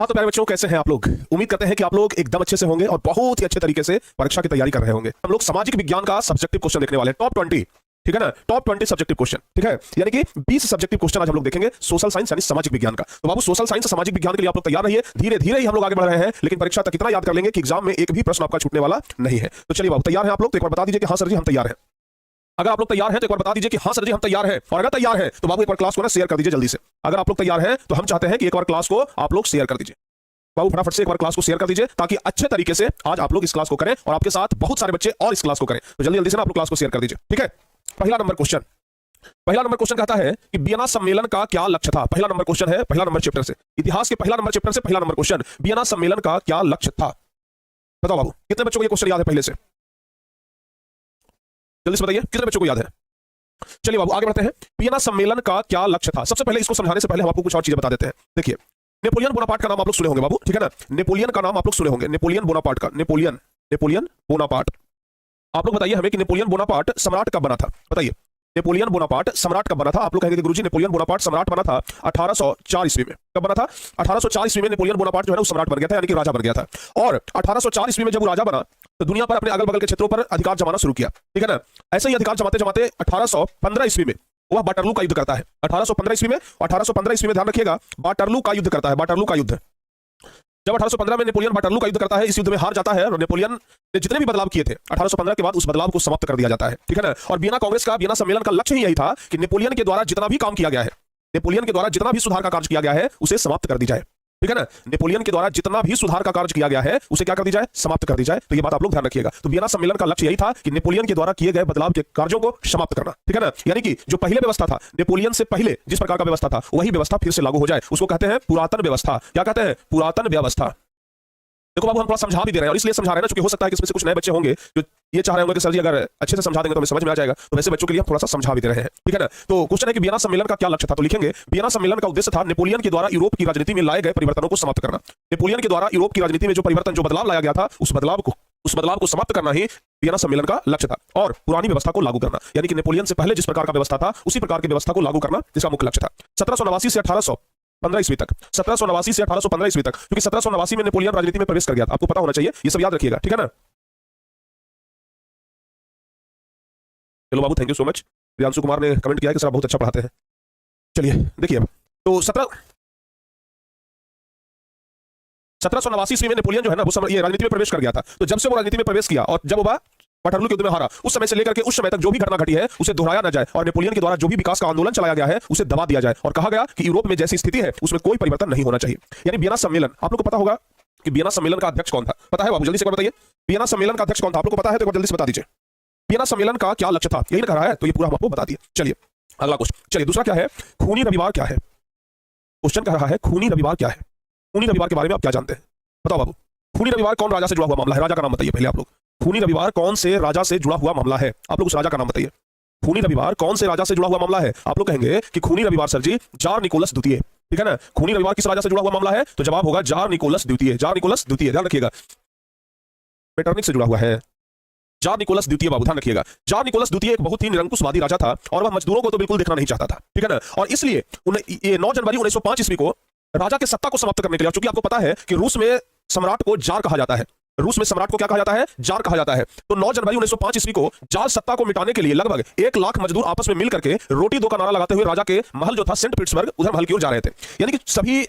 हाँ तो प्यारे बच्चों, कैसे हैं आप लोग। उम्मीद करते हैं कि आप लोग एकदम अच्छे से होंगे और बहुत ही अच्छे तरीके से परीक्षा की तैयारी कर रहे होंगे। हम लोग सामाजिक विज्ञान का सब्जेक्टिव क्वेश्चन देखने वाले हैं, टॉप 20। ठीक है ना, टॉप 20 सब्जेक्टिव क्वेश्चन। ठीक है, यानी कि 20 सब्जेक्टिव क्वेश्चन आज हम लोग देखेंगे सोशल साइंस यानी सामाजिक विज्ञान का। तो बाबू सोशल साइंस सामाजिक विज्ञान के लिए आप लोग तैयार रहिए। धीरे धीरे ही हम लोग आगे बढ़ रहे हैं, लेकिन परीक्षा तक इतना याद कर लेंगे कि एग्जाम में एक भी प्रश्न आपका छूटने वाला नहीं है। तो चलिए बाबू, तैयार हैं आप लोग? तो एक बार बता दीजिए कि हाँ सर जी हम तैयार हैं। अगर आप लोग तैयार हैं तो एक बार बता दीजिए कि हाँ सर जी हम तैयार हैं। और अगर तैयार हैं तो बाबू एक बार क्लास को ना शेयर कर दीजिए जल्दी से। अगर आप लोग तैयार हैं तो हम चाहते हैं कि एक बार क्लास को आप लोग शेयर कर दीजिए। बाबू फटाफट से एक बार क्लास को शेयर कर दीजिए ताकि अच्छे तरीके से आज आप लोग इस क्लास को करें और आपके साथ बहुत सारे बच्चे और इस क्लास को करें। तो जल्दी जल्दी से ना आप लोग क्लास को शेयर कर दीजिए। ठीक है, पहला नंबर क्वेश्चन कहता है कि वियना सम्मेलन का क्या लक्ष्य था। पहला नंबर क्वेश्चन है, पहला नंबर चैप्टर से, इतिहास के पहला नंबर चैप्टर से पहला नंबर क्वेश्चन, वियना सम्मेलन का क्या लक्ष्य था। बताओ बाबू, कितने बच्चों को ये क्वेश्चन याद है पहले से? जल्दी से बताइए कितने बच्चों को याद है। चलिए बाबू आगे बढ़ते हैं। वियना सम्मेलन का क्या लक्ष्य था। सबसे पहले इसको समझाने से पहले हम आपको कुछ और चीजें बता देते हैं। देखिए, नेपोलियन बोनापार्ट का नाम आप लोग सुने होंगे बाबू। ठीक है ना, नेपोलियन का नाम आप लोग सुने होंगे, नेपोलियन बोनापार्ट का। Napoleon Bonaparte. आप लोग बताइए हमें कि नेपोलियन बोनापार्ट सम्राट कब बना था। बताइए, नेपोलियन बोनापार्ट सम्राट कब बना था। आप लोग कहेंगे गुरुजी नेपोलियन बोनापार्ट सम्राट बना था 1804 ईस्वी में। कब बना था? 1804 ईस्वी में नेपोलियन बोनापार्ट जो है ना वो सम्राट बन गया था, यानी कि राजा बन गया था। और 1804 ईस्वी में जब वो राजा बना तो दुनिया पर अपने अगल बगल के क्षेत्रों पर अधिकार जमाना शुरू किया। ठीक है ना, ऐसे ही अधिकार जमाते जमाते 1815 ईस्वी में वह वाटरलू का युद्ध करता है। 1815 ईस्वी में, 1815 ईस्वी में ध्यान रखिएगा, वाटरलू का युद्ध करता है। वाटरलू का युद्ध जब 1815 में नेपोलियन वाटरलू का युद्ध करता है, इस युद्ध में हार जाता है और नेपोलियन ने जितने भी बदलाव किए थे 1815 के बाद उस बदलाव को समाप्त कर दिया जाता है। ठीक है ना, और वियना कांग्रेस का, वियना सम्मेलन का लक्ष्य ही यही था कि नेपोलियन के द्वारा जितना भी काम किया गया है, नेपोलियन के द्वारा जितना भी सुधार का कार्य किया गया है उसे समाप्त कर दी जाए। ठीक है ना, नेपोलियन के द्वारा जितना भी सुधार का कार्य किया गया है उसे क्या कर दी जाए? समाप्त कर दी जाए। तो ये बात आप लोग ध्यान रखिएगा। तो वियना सम्मेलन का लक्ष्य यही था कि नेपोलियन के द्वारा किए गए बदलाव के कार्यों को समाप्त करना। ठीक है ना, यानी कि जो पहले व्यवस्था था, नेपोलियन से पहले जिस प्रकार का व्यवस्था था वही व्यवस्था फिर से लागू हो जाए, उसको कहते हैं पुरातन व्यवस्था। क्या कहते हैं? पुरातन व्यवस्था। देखो बाबू, हम थोड़ा समझा भी दे रहे हैं और इसलिए समझा रहे हैं ना क्योंकि हो सकता है कि इसमें से कुछ नए बच्चे होंगे जो ये चाह रहे होंगे कि सर जी अगर अच्छे से समझा देंगे तो हमें समझ में आ जाएगा। तो वैसे बच्चों के लिए हम थोड़ा सा समझा भी दे रहे हैं। ठीक है ना, तो क्वेश्चन है कि वियना सम्मेलन का क्या लक्ष्य था। तो लिखेंगे वियना सम्मेलन का उद्देश्य था नेपोलियन के द्वारा यूरोप की राजनीति में लाए गए परिवर्तनों को समाप्त करना। नेपोलियन के द्वारा यूरोप की राजनीति में जो परिवर्तन, जो बदलाव लाया गया था, उस बदलाव को समाप्त करना ही वियना सम्मेलन का लक्ष्य था और पुरानी व्यवस्था को लागू करना, यानी कि नेपोलियन से पहले जिस प्रकार का व्यवस्था था उसी प्रकार की व्यवस्था को लागू करना जिसका मुख्य लक्ष्य था। 1789 से 1815 ईस्वी तक, 1789 से 1815 ईस्वी तक, क्योंकि 1789 में नेपोलियन राजनीति में प्रवेश कर गया था। आपको पता होना चाहिए, ये सब याद रखिएगा। ठीक है ना, चलो बाबू, thank you so much. Priyanshu Kumar ने कमेंट किया कि सर आप बहुत अच्छा पढ़ाते हैं। चलिए देखिए, तो 1789 ईस्वी में नेपोलियन जो है ना वो ये राजनीति में प्रवेश कर गया था। तो जब से वो राजनीति में प्रवेश किया और जब वो वाटरलू के युद्ध में हारा, उस समय से लेकर के उस समय तक जो भी घटना घटी है उसे दोहराया न जाए और नेपोलियन के द्वारा जो भी विकास का आंदोलन चलाया गया है उसे दबा दिया जाए। और कहा गया कि यूरोप में जैसी स्थिति है उसमें कोई परिवर्तन नहीं होना चाहिए। यानी वियना सम्मेलन, आप लोग को पता होगा कि वियना सम्मेलन का अध्यक्ष कौन था। पता है बाबू? जल्दी से बताइए, वियना सम्मेलन का अध्यक्ष कौन था? आप लोग को पता है तो जल्दी से बता दीजिए। वियना सम्मेलन का क्या लक्ष्य था, यही कह रहा है, तो ये पूरा हम आपको बता दिए। चलिए अगला क्वेश्चन। चलिए दूसरा क्या है, खूनी रविवार क्या है। क्वेश्चन कह रहा है खूनी रविवार क्या है। खूनी रविवार के बारे में आप क्या जानते हैं? बताओ बाबू, खूनी रविवार कौन राजा से जुड़ा हुआ मामला है? राजा का नाम बताइए पहले आप लोग। खूनी रविवार कौन से राजा से जुड़ा हुआ मामला है? आप लोग उस राजा का नाम बताइए। खूनी रविवार कौन से राजा से जुड़ा हुआ मामला है? आप लोग कहेंगे कि खूनी रविवार सर जी जार निकोलस द्वितीय। ठीक है ना, खूनी रविवार किस राजा से जुड़ा हुआ मामला है? तो जवाब होगा जार निकोलस द्वितीय। जार निकोलस द्वितीय, ध्यान रखिएगा, मेटरनिक से जुड़ा हुआ है। जार निकोलस द्वितीय बाबू, ध्यान रखिएगा। जार निकोलस द्वितीय एक बहुत ही निरंकुशवादी राजा था और वह मजदूरों को तो बिल्कुल देखना नहीं चाहता था। ठीक है ना, और इसलिए 9 जनवरी 1905 ईस्वी को राजा के सत्ता को समाप्त करने के लिए, क्योंकि आपको पता है कि रूस में सम्राट को जार कहा जाता है, रूस में सम्राट को क्या कहा जाता है? जार कहा जाता है। तो 9 जनवरी 1905 ईस्वी को जार सत्ता को मिटाने के लिए लगभग 1 लाख मजदूर आपस में मिल करके रोटी दो का नारा लगाते हुए राजा के महल जो था सेंट पीटर्सबर्ग, उधर महल की ओर जा रहे थे। यानी कि सभी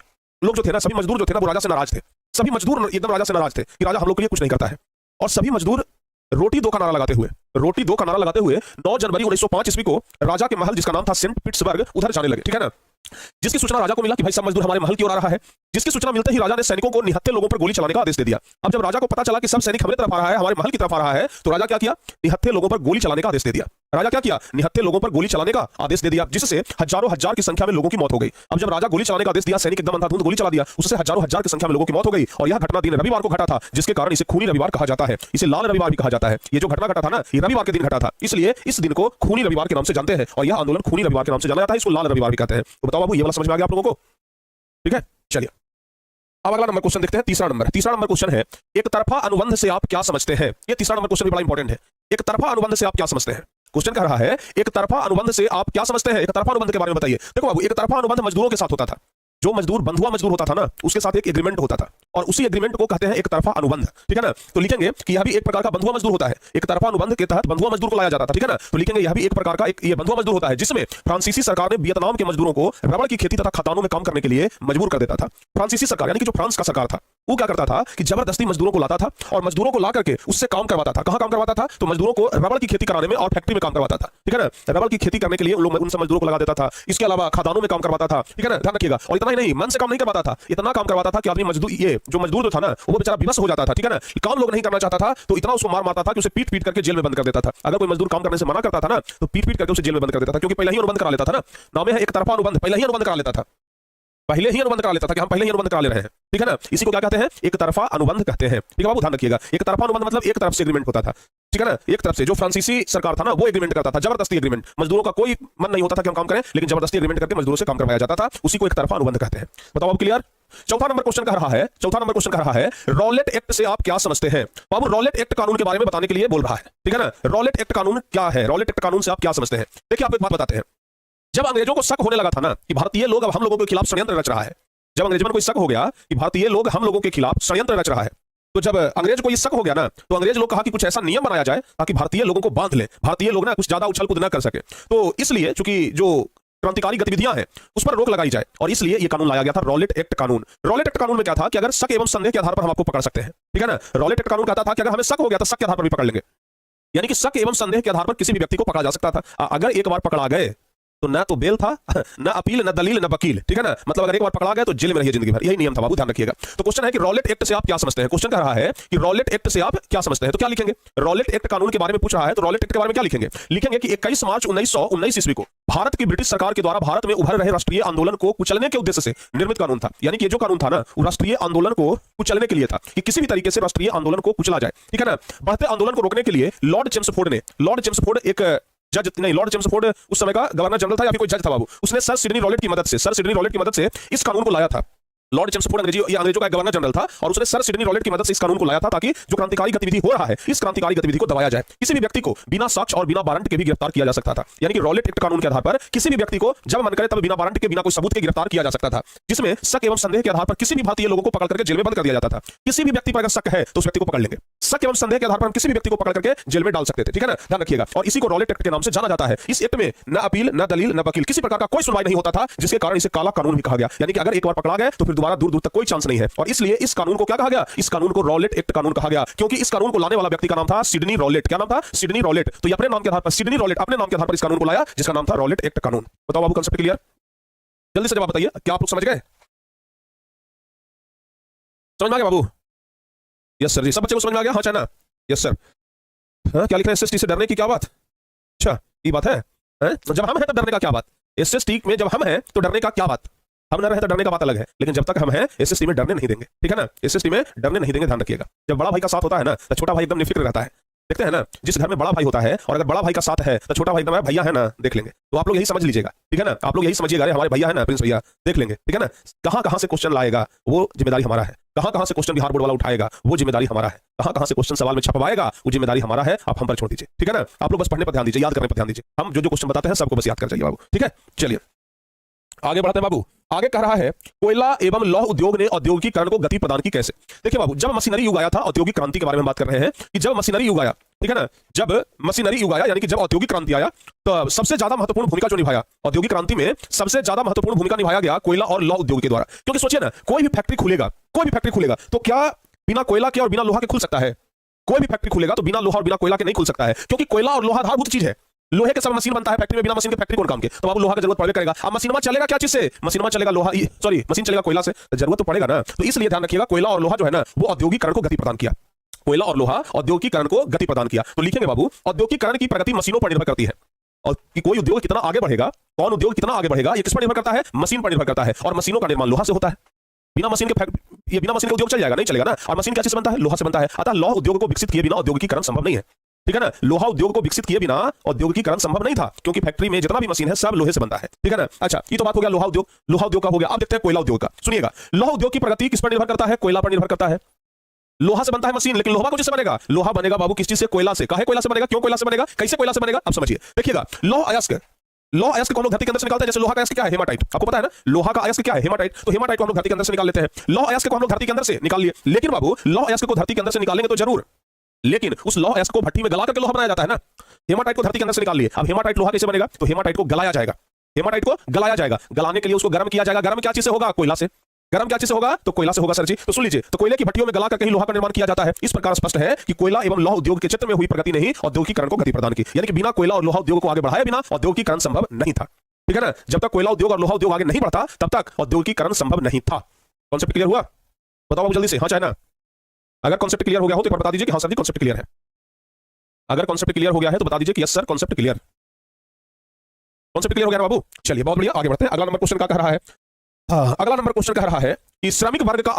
लोग जो थे ना, सभी मजदूर जो थे ना वो राजा से नाराज थे। सभी मजदूर एकदम राजा से नाराज थे कि राजा हम लोग के लिए कुछ नहीं करता है। और सभी मजदूर रोटी दो का नारा लगाते हुए 9 जनवरी 1905 ईस्वी को राजा के महल, जिसका नाम था सेंट पीटर्सबर्ग, उधर जाने लगे। ठीक है ना, जिसकी सूचना राजा को मिला कि भाई सब मजदूर हमारे महल की ओर आ रहा है, जिसकी सूचना मिलते ही राजा ने सैनिकों को निहत्थे लोगों पर गोली चलाने का आदेश दे दिया। अब जब राजा को पता चला कि सब सैनिक हमारी तरफ आ रहा है, हमारे महल की तरफ आ रहा है, तो राजा क्या किया? निहत्थे लोगों पर गोली चलाने का आदेश दे दिया। राजा क्या किया? निहत्थे लोगों पर गोली चलाने का आदेश दे दिया, जिससे हजारों हजार की संख्या में लोगों की मौत हो गई। अब जब राजा गोली चलाने का आदेश दिया, सैनिक एकदम अंधाधुंध गोली चला दिया, उससे हजारों हजार की संख्या में लोगों की मौत हो गई। और यह घटना दिन रविवार को घटा था, जिसके कारण इसे खूनी रविवार कहा जाता है। इसे लाल रविवार भी कहा जाता है। ये जो घटना घटा था ना, ये रविवार के दिन घटा था, इसलिए इस दिन को खूनी रविवार के नाम से जानते हैं और यह आंदोलन खूनी रविवार के नाम से जाना जाता है। इसको लाल रविवार भी कहते हैं। तो बताओ बाबू, ये वाला समझ में आ गया आप लोगों को? ठीक है, चलिए अब अगला नंबर क्वेश्चन देखते हैं। तीसरा नंबर क्वेश्चन है, एक तरफा अनुबंध से आप क्या समझते हैं। ये तीसरा नंबर क्वेश्चन भी बड़ा इंपॉर्टेंट है। एक तरफा अनुबंध से आप क्या समझते हैं? क्वेश्चन कह रहा है एक तरफा अनुबंध से आप क्या समझते हैं। एक तरफा अनुबंध के बारे में बताइए। देखो बाबू, एक तरफा अनुबंध मजदूरों के साथ होता था। जो मजदूर बंधुआ मजदूर होता था ना, उसके साथ एक एग्रीमेंट होता था और उसी एग्रीमेंट को कहते हैं एक तरफा अनुबंध। ठीक है ना, तो लिखेंगे कि यह भी एक प्रकार का बंधुआ मजदूर होता है। एक तरफा अनुबंध के तहत बंधुआ मजदूर को लाया जाता था। ठीक है ना, तो लिखेंगे यह भी एक प्रकार का एक ये बंधुआ मजदूर होता है जिसमें फ्रांसीसी सरकार ने वियतनाम के मजदूरों को रबड़ की खेती तथा खदानों में काम करने के लिए मजबूर कर देता था। फ्रांसीसी सरकार यानी कि जो फ्रांस का सरकार था वो क्या करता था कि जबरदस्ती मजदूरों को लाता था और मजदूरों को ला करके उससे काम करवाता था। कहां काम करवाता था? तो मजदूरों को रबड़ की खेती कराने में और फैक्ट्री में काम करवाता था। ठीक है ना, रबड़ की खेती करने के लिए उन मजदूरों को लगा देता था। इसके अलावा खदानों में काम करवाता था। ठीक है ना, ध्यान रखिएगा। और इतना ही नहीं, मन से काम नहीं करवाता था, इतना काम करवाता था कि आदमी मजदूर ये जो मजदूर जो था ना वो बेचारा विवश हो जाता था। ठीक है ना, काम लोग नहीं करना चाहता था तो इतना उसको मार मारता था कि उसे पीट पीट करके जेल में बंद कर देता था। अगर कोई मजदूर काम करने से मना करता था ना तो पीट पीट करके उसे जेल में बंद कर देता था, क्योंकि पहले ही अनुबंध करा लेता था ना। नाम है एक तरफा अनुबंध, पहले ही अनुबंध करा लेता था। पहले ही अनुबंध करा लेता था कि हम पहले ही अनुबंध करा ले रहे हैं। ठीक है ना, इसी को क्या कहते हैं? एक तरफा अनुबंध कहते हैं। ठीक है बाबू, ध्यान रखिएगा। एक तरफा अनुबंध मतलब एक तरफ से एग्रीमेंट होता था। ठीक है ना, एक तरफ से जो फ्रांसीसी सरकार था ना वो एग्रीमेंट करता था, जबरदस्ती एग्रीमेंट। मजदूरों का कोई मन नहीं होता था कि हम काम करें, लेकिन जबरदस्ती एग्रीमेंट करके मजदूरों से काम करवाया जाता था। उसी को एक तरफा अनुबंध कहते हैं। बताओ अब क्लियर? चौथा नंबर क्वेश्चन कह रहा है रॉलेट एक्ट से आप क्या समझते हैं? बाबू रॉलेट एक्ट कानून के बारे में बताने के लिए बोल रहा है। ठीक है ना, रॉलेट एक्ट कानून क्या है? रॉलेट एक्ट कानून से आप क्या समझते हैं? देखिए आपको एक बात बताते हैं। जब अंग्रेजों को शक होने लगा था ना कि भारतीय लोग अब हम लोगों के खिलाफ षड्यंत्र रच रहा है, जब अंग्रेजों को शक हो गया कि भारतीय लोग हम लोगों के खिलाफ षड्यंत्र रच रहा है, तो जब अंग्रेज को ये शक हो गया ना तो अंग्रेज लोग कहा कि कुछ ऐसा नियम बनाया जाए ताकि भारतीय लोगों को बांध ले, भारतीय लोग ना कुछ ज्यादा उछल कूद ना कर सके। तो इसलिए चूंकि जो क्रांतिकारी गतिविधियां हैं उस पर रोक लगाई जाए और इसलिए ये कानून लाया गया था, रॉलेट एक्ट कानून। रॉलेट एक्ट कानून में क्या था कि अगर शक एवं संदेह के आधार पर हम आपको पकड़ सकते हैं। ठीक है ना, रॉलेट एक्ट कानून कहता था कि अगर हमें शक हो गया तो शक के आधार पर भी पकड़ लेंगे, यानी कि शक एवं संदेह के आधार पर किसी भी व्यक्ति को पकड़ा जा सकता था। अगर एक बार पकड़ा गए तो ना तो बेल था, ना अपील, ना दलील, ना वकील। ठीक है ना, मतलब अगर एक बार पकड़ा गया तो जेल में रहिए जिंदगी भर। यही नियम था बाबू, ध्यान रखिएगा। तो क्वेश्चन है कि रॉलेट एक्ट से आप क्या समझते हैं? क्वेश्चन कह रहा है कि रॉलेट एक्ट से आप क्या समझते हैं, तो क्या लिखेंगे? रॉलेट एक्ट कानून के बारे में पूछ रहा है तो रॉलेट एक्ट के बारे में क्या लिखेंगे? लिखेंगे कि 21 मार्च 1919 ईस्वी को भारत की ब्रिटिश सरकार के द्वारा भारत में उभर रहे राष्ट्रीय आंदोलन को कुचलने के उद्देश्य से निर्मित कानून था। यानी कि ये जो कानून था ना वो राष्ट्रीय आंदोलन को कुचलने के लिए था कि किसी भी तरीके से राष्ट्रीय आंदोलन को कुचला जाए। ठीक है ना, बढ़ते आंदोलन को रोकने के लिए लॉर्ड चेम्सफोर्ड एक जज नहीं, लॉर्ड चेम्सफोर्ड उस समय का गवर्नर जनरल था या फिर कोई जज था बाबू, उसने सर सिडनी रॉलेट की मदद से इस कानून को लाया था। लॉर्ड चेम्सफोर्ड अंग्रेजों का गवर्नर जनरल था और उसने सर सिडनी रॉलेट की मदद से इस कानून को लाया था ताकि जो क्रांतिकारी गतिविधि हो रहा है इस क्रांतिकारी गतिविधि को दबाया जाए। किसी भी व्यक्ति को बिना साक्ष्य और बिना वारंट के भी गिरफ्तार किया जा सकता था। यानी कि रॉलेट एक्ट कानून के आधार पर किसी भी व्यक्ति को जब मन करे तब बिना वारंट के, बिना कोई सबूत के गिरफ्तार किया जा सकता था, जिसमें शक एवं संदेह के आधार पर किसी भी भारतीय लोगों को पकड़ करके जेल में बंद कर दिया जाता था। किसी भी व्यक्ति पर अगर शक है तो उस व्यक्ति को पकड़ लेंगे, शक एवं संदेह के आधार पर हम किसी भी व्यक्ति को पकड़ करके जेल में डाल सकते थे। ठीक है ना, ध्यान रखिएगा। और इसी को रॉलेट एक्ट के नाम से जाना जाता है। इस एक्ट में न अपील, न दलील, न वकील, किसी प्रकार का कोई सुनवाई नहीं होता था, जिसके कारण इसे काला कानून भी कहा गया। यानी कि अगर एक बार पकड़ा गया तो फिर दोबारा दूर दूर तक कोई चांस नहीं है। और इसलिए इस कानून को क्या कहा गया? इस कानून को रॉलेट एक्ट कानून कहा गया, क्योंकि इस कानून को लाने वाला व्यक्ति का नाम था सिडनी रॉलेट। क्या नाम था? Sydney Rowlatt. तो ये अपने नाम के आधार पर सिडनी रॉलेट अपने नाम के आधार पर इस कानून को लाया जिसका नाम था रॉलेट एक्ट कानून। बताओ बाबू, कंसेप्ट क्लियर? जल्दी से जवाब बताइए, क्या आप लोग समझ गए? समझ में आ गया बाबू? यस सर जी, सब बच्चे को समझ में आ गया? हाँ चाहे ना? Yes sir. हाँ, क्या लिख रहे हैं? एसएसटी से डरने की क्या बात? अच्छा ये बात है, जब हम हैं तो डरने का क्या बात? एसएसटी में जब हम हैं तो डरने का क्या बात? हम न रहे तो डरने का बात अलग है, लेकिन जब तक हम हैं एसएसटी में डरने नहीं देंगे। ठीक है ना, एसएसटी में डरने नहीं देंगे, ध्यान रखिएगा। जब बड़ा भाई का साथ होता है ना तो छोटा भाई एकदम निफिक्र रहता है। देखते हैं ना, जिस घर में बड़ा भाई होता है और अगर बड़ा भाई का साथ है तो छोटा भाई एकदम भैया है ना, देख लेंगे। तो आप लोग यही समझ लीजिएगा। ठीक है ना, आप लोग यही समझिएगा, हमारे भैया है ना, प्रिंस भैया, देख लेंगे। ठीक है ना, कहां कहां से क्वेश्चन लाएगा वो जिम्मेदारी हमारा है, कहां कहां से क्वेश्चन बिहार बोर्ड वाला उठाएगा वो जिम्मेदारी हमारा है, कहां कहां से क्वेश्चन सवाल में छपवाएगा वो जिम्मेदारी हमारा है। आप हम पर छोड़ दीजिए। ठीक है ना, आप लोग बस पढ़ने पर ध्यान दीजिए, याद करने पर ध्यान दीजिए। हम जो जो क्वेश्चन बताते हैं सबको बस याद कर जाइए बाबू। ठीक है, चलिए आगे बढ़ते हैं बाबू। आगे कह रहा है कोयला एवं लौह उद्योग ने औद्योगिकीकरण को गति प्रदान की कैसे? देखिए बाबू, जब मशीनरी युग आया था, औद्योगिक क्रांति के बारे में बात कर रहे हैं कि जब मशीनरी युग आया, ठीक है ना, जब मशीनरी युग आया यानी कि जब औद्योगिक क्रांति आया तो सबसे ज्यादा महत्वपूर्ण भूमिका जो निभाया औद्योगिक क्रांति में, सबसे ज्यादा महत्वपूर्ण भूमिका निभाया गया कोयला और लौह उद्योग के द्वारा। क्योंकि सोचिए ना, कोई भी फैक्ट्री खुलेगा तो क्या बिना कोयला के और बिना लोहा के खुल सकता है? कोई भी फैक्ट्री खुलेगा तो बिना लोहा और बिना कोयला के नहीं खुल सकता है, क्योंकि कोयला और लोहा आधारभूत चीज है। लोहे के सब मशीन बनता है फैक्ट्री में, बिना मशीन के फैक्ट्री कौन काम के? तो बाबू लोहा की जरूरत पड़ेगा करेगा। अब मशीन चलेगा क्या चीज से? मशीन चलेगा लोहा, सॉरी मशीन चलेगा कोयला से, जरूरत तो पड़ेगा ना। तो इसलिए ध्यान रखिएगा, कोयला और लोहा जो है ना वो औद्योगिकरण को गति प्रदान किया। कोयला और लोहा औद्योगिकरण को गति प्रदान किया। तो लिखेंगे बाबू, औद्योगिकरण की प्रगति मशीनों पर निर्भर करती है। और कि कोई उद्योग कितना आगे बढ़ेगा, कौन उद्योग कितना आगे बढ़ेगा, ये किस पर निर्भर करता है? मशीन पर निर्भर करता है। और मशीनों का निर्माण लोहा से होता है। बिना मशीन के उद्योग चल जाएगा? नहीं चलेगा ना। और मशीन क्या चीज बनता है? लोहा से बनता है। अतः लौह उद्योग को विकसित किए बिना औद्योगिकीकरण संभव नहीं है। ठीक है ना, लोहा उद्योग को विकसित किए बिना औद्योगिकीकरण संभव नहीं था, क्योंकि फैक्ट्री में जितना भी मशीन है सब लोहे से बनता है। ठीक है ना। अच्छा, ये तो बात हो गया लोहा उद्योग का हो गया। अब देखते हैं कोयला उद्योग का। सुनिएगा, लोहा उद्योग की प्रगति किस पर निर्भर करता है? कोयला पर निर्भर करता है। लोहा से बनता है मशीन, लेकिन लोहा को किससे बनेगा? लोहा बनेगा बाबू किस चीज से? कोयला से। काहे कोयला से बनेगा? क्यों कोयला से बनेगा? कैसे कोयला से बनेगा? अब समझिए, देखिएगा, लौह अयस्क लौह अयस्क को हम लोग धरती के अंदर से निकालते हैं। जैसे लोहा का अयस्क क्या है? हेमाटाइट। आपको पता है ना लोहा का अयस्क क्या है? हेमाटाइट। तो हेमाटाइट को हम लोग धरती के अंदर से निकाल लेते हैं। लौह अयस्क को हम लोग धरती के अंदर से निकाल लिए, लेकिन बाबू लौह अयस्क को धरती के अंदर से निकालेंगे तो जरूर, लेकिन उस लौह अयस्क को भट्टी में गला करके लोहा बनाया जाता है ना। हेमाटाइट को धरती के अंदर से निकाल लिए, अब हेमाटाइट लोहा कैसे बनेगा? तो हेमाटाइट को गलाया जाएगा। हेमाटाइट को गलाया जाएगा, गलाने के लिए उसको गर्म किया जाएगा। गर्म क्या चीज से होगा? कोयला से। गर्म क्या चीज से होगा? तो कोयला से होगा सर जी। तो सुन लीजिए, तो कोयले की भट्टियों में गला करके ही लोहा का निर्माण किया जाता है। इस प्रकार स्पष्ट है कि कोयला एवं लौह उद्योग के क्षेत्र में हुई प्रगति ने ही औद्योगिकीकरण को गति प्रदान की। यानी कि बिना कोयला और लोहा उद्योग को आगे बढ़ाए बिना औद्योगिकीकरण संभव नहीं था। ठीक है ना? जब तक कोयला उद्योग और लोहा उद्योग आगे नहीं बढ़ता तब तक औद्योगिकीकरण संभव नहीं था। कॉन्सेप्ट क्लियर हुआ? बताओ बाबू जल्दी से, हाँ चाहे ना। अगर कॉन्सेप्ट क्लियर हो गया हो तो एक बार बता दीजिए कि हाँ सर जी कॉन्सेप्ट क्लियर है। अगर कॉन्सेप्ट क्लियर हो गया है तो बता दीजिए कि yes sir concept clear. Concept clear हो गया ना बाबू? चलिए बहुत बढ़िया, आगे बढ़ते हैं। अगला नंबर क्वेश्चन क्या कह रहा है? अगला नंबर क्वेश्चन कह रहा है कि श्रमिक वर्ग का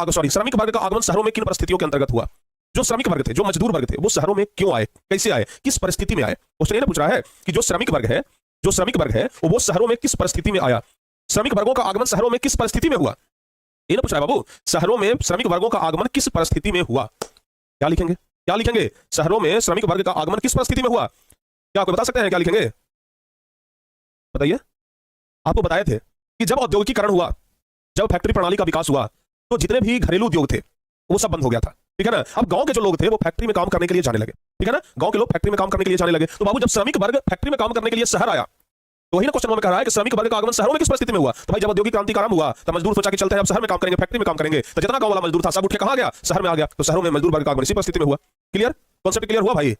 आगमन शहरों में किन परिस्थितियों के अंतर्गत हुआ? जो श्रमिक वर्ग थे, जो मजदूर वर्ग थे, वो शहरों में क्यों आए, कैसे आए, किस परिस्थिति में आए? क्वेश्चन ये पूछ रहा है कि जो श्रमिक वर्ग है वो शहरों में किस परिस्थिति में आया? श्रमिक वर्गों का आगमन शहरों में किस परिस्थिति में हुआ? ये ना पूछ रहा है बाबू, शहरों में श्रमिक वर्गों का आगमन किस परिस्थिति में हुआ? क्या लिखेंगे? क्या लिखेंगे? शहरों में श्रमिक वर्ग का आगमन किस परिस्थिति में हुआ? क्या आपको बता सकते हैं? क्या लिखेंगे बताइए। आपको बताए थे कि जब औद्योगिकीकरण हुआ, जब फैक्ट्री प्रणाली का विकास हुआ, तो जितने भी घरेलू उद्योग थे वो सब बंद हो गया था। ठीक है ना? अब गांव के जो लोग थे वो फैक्ट्री में काम करने के लिए जाने लगे। ठीक है ना? गांव के लोग फैक्ट्री में काम करने के लिए जाने लगे। तो बाबू जब श्रमिक वर्ग फैक्ट्री में काम करने के लिए शहर आया, तो वही ना क्वेश्चन में कह रहा है कि श्रमिक वर्ग का आगमन शहरों में किस परिस्थिति में हुआ? तो भाई जब औद्योगिक क्रांति का आरंभ हुआ तो मजदूर सोचा कि चलते हैं अब शहर में काम करेंगे, फैक्ट्री में काम करेंगे। तो जितना गांव वाला मजदूर था सब उठ के कहां गया? शहर में आ गया। तो शहरों में मजदूर वर्ग का आगमन इसी परिस्थिति में हुआ। क्लियर? कॉन्सेप्ट क्लियर हुआ भाई?